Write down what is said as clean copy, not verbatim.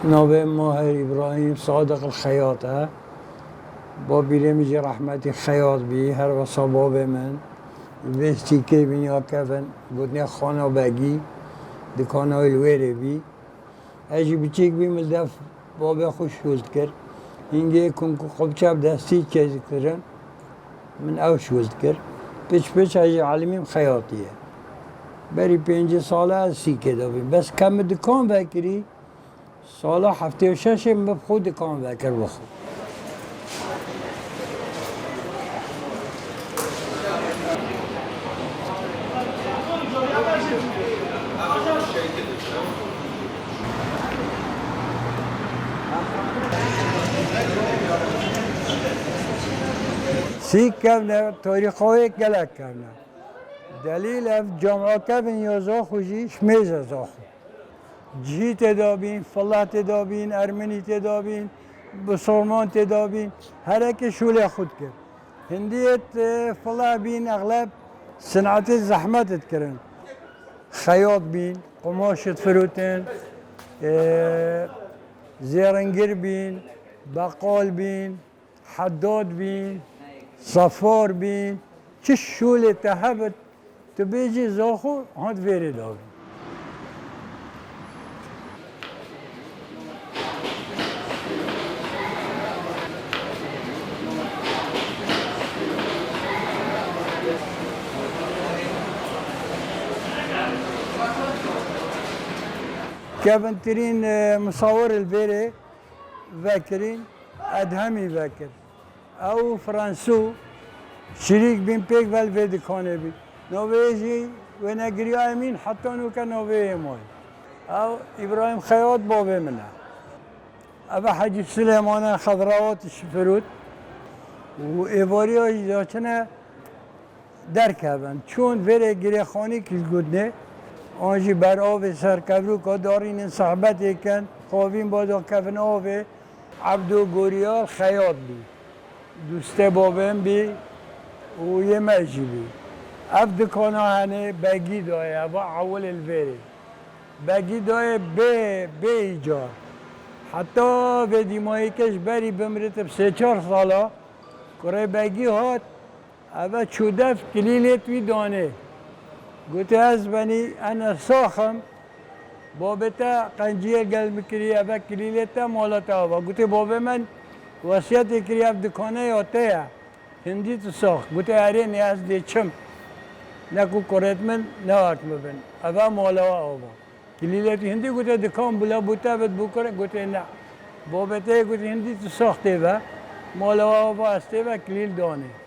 نوه ماهر ابراهیم صادق الخیاطه با بیرمی رحمتی خیاط بی هر و صباب من وستی که بینیا کفن گوتنی خانه بگی دکانه الویره بی اجی بچیک بی ملدف بابا خوش شولد کرد اینگه کنکو خوب چاب دستی چیزی کردن من او شولد کرد پیچ اجی علمیم خیاطیه بری 5 ساله از سیکه دابیم بس کم دکان بکری سالا 76 به خود دکان بکر بخود سیک کردن تاریخ های گلک کردن دلیل اف جامعه کردن یازا خوشی شمیز از آخو جهی تدابین، فلاح تدابین، ارمنی تدابین، بسرمان تدابین هر اکی شوله خود کرد هندیت فلاح بین اغلب صنعت زحمتت کردن خیاط بین، قماشت فروتن زیرنگر بین، بقال بین، حداد بین صفار بین چه شوله تهبت تو بیجی زاخو هات ویره دابین كابن ترين مصور البيري ذاكرين ادهمي ذاكر او فرانسو شريك بين بيك فالفيدي كوني بي نوفيجي وانا قريا يمين حتى انو كان نوفيه موي او ابراهيم خياط بابي منها ابا حاجي سليمان خضراوات الشفروت وايفوريا جاتنا دركبن چون وره گره خانی کل گودنه آنجی بر آب سرکبرو که دارین صحبت کن خوابین بادا کفن آب عبدو گوریال خیاط بی دوسته بابم بی و یه مجی بی اف دکانه هنه بگی دایه با اول الویره بگی دایه به ایجار حتی به دیمایی کش بری بمرتب 3-4 سالا کره بگی هات اول چودف کلیلیت وی دانه قلت بني انا ساخم بابتا قنجيه قال مكري ابا كليلتا مالتا قلت بابا من وصيتي كري اب دكانه يوتيا هندي تساخ قلت ارين ياز دي چم نكو كورت من نوات مبن ابا مالوا ابا كليلتي هندي قلت دكان بلا بوتا بد بكره قلت لا بابتا قلت هندي تساخ تبا مالوا ابا استبا كليل دانه